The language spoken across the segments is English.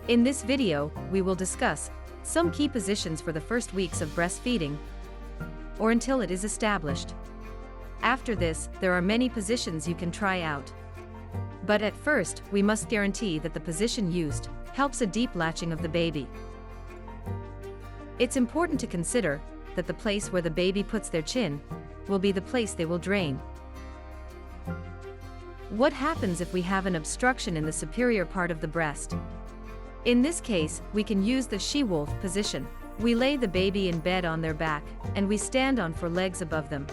In this video, we will discuss some key positions for the first weeks of breastfeeding, or until it is established. After this, there are many positions you can try out. But at first, we must guarantee that the position used helps a deep latching of the baby. It's important to consider that the place where the baby puts their chin will be the place they will drain. What happens if we have an obstruction in the superior part of the breast? In this case, we can use the she-wolf position. We lay the baby in bed on their back, and we stand on 4 legs above them.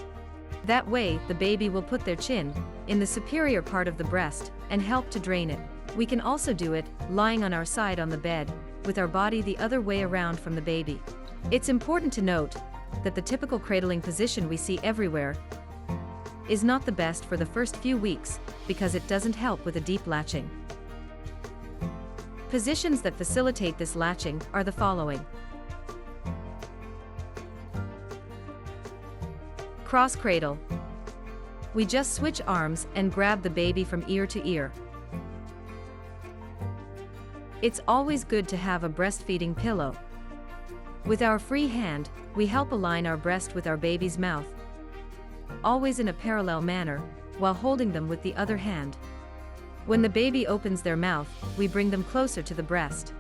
That way, the baby will put their chin in the superior part of the breast and help to drain it. We can also do it lying on our side on the bed, with our body the other way around from the baby. It's important to note that the typical cradling position we see everywhere is not the best for the first few weeks because it doesn't help with a deep latching. Positions that facilitate this latching are the following. Cross cradle. We just switch arms and grab the baby from ear to ear. It's always good to have a breastfeeding pillow. With our free hand, we help align our breast with our baby's mouth, always in a parallel manner, while holding them with the other hand. When the baby opens their mouth, we bring them closer to the breast.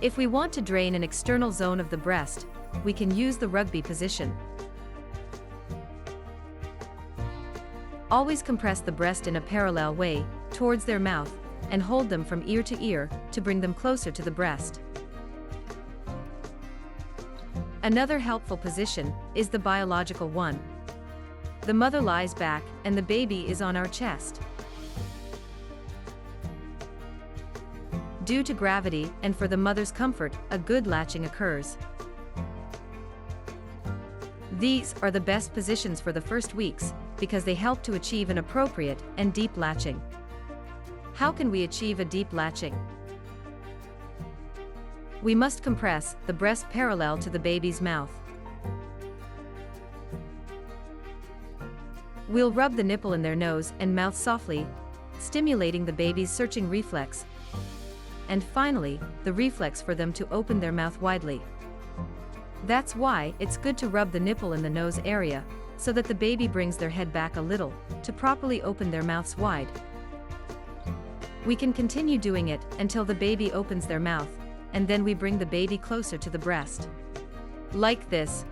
If we want to drain an external zone of the breast, we can use the rugby position. Always compress the breast in a parallel way towards their mouth and hold them from ear to ear to bring them closer to the breast. Another helpful position is the biological one. The mother lies back and the baby is on our chest. Due to gravity and for the mother's comfort, a good latching occurs. These are the best positions for the first weeks because they help to achieve an appropriate and deep latching. How can we achieve a deep latching? We must compress the breast parallel to the baby's mouth. We'll rub the nipple in their nose and mouth softly, stimulating the baby's searching reflex. And finally, the reflex for them to open their mouth widely. That's why it's good to rub the nipple in the nose area, so that the baby brings their head back a little, to properly open their mouths wide. We can continue doing it until the baby opens their mouth, and then we bring the baby closer to the breast. Like this.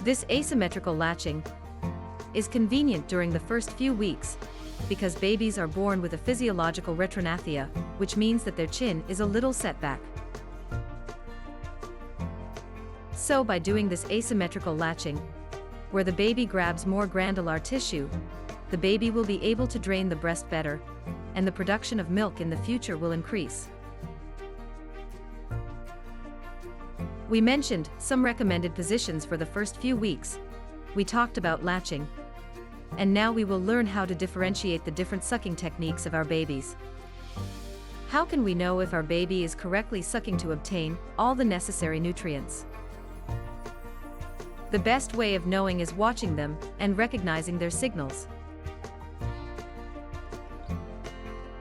This asymmetrical latching is convenient during the first few weeks, because babies are born with a physiological retrognathia, which means that their chin is a little set back. So by doing this asymmetrical latching, where the baby grabs more glandular tissue, the baby will be able to drain the breast better, and the production of milk in the future will increase. We mentioned some recommended positions for the first few weeks. We talked about latching. And now we will learn how to differentiate the different sucking techniques of our babies. How can we know if our baby is correctly sucking to obtain all the necessary nutrients? The best way of knowing is watching them and recognizing their signals.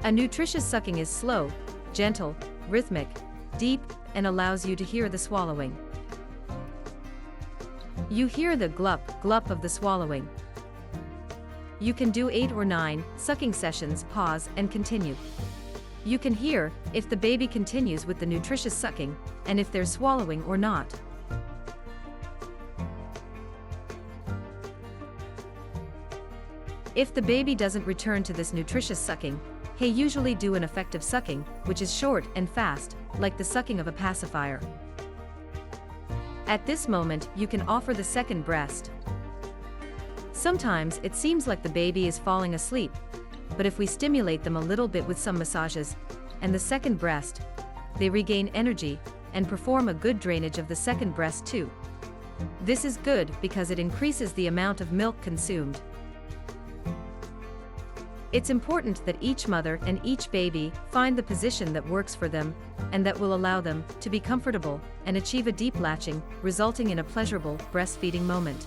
A nutritious sucking is slow, gentle, rhythmic, deep, and allows you to hear the swallowing. You hear the glup, glup of the swallowing. You can do 8 or 9 sucking sessions, pause, and continue. You can hear if the baby continues with the nutritious sucking, and if they're swallowing or not. If the baby doesn't return to this nutritious sucking, they usually do an effective sucking, which is short and fast, like the sucking of a pacifier. At this moment, you can offer the second breast. Sometimes it seems like the baby is falling asleep, but if we stimulate them a little bit with some massages and the second breast, they regain energy and perform a good drainage of the second breast too. This is good because it increases the amount of milk consumed. It's important that each mother and each baby find the position that works for them and that will allow them to be comfortable and achieve a deep latching, resulting in a pleasurable breastfeeding moment.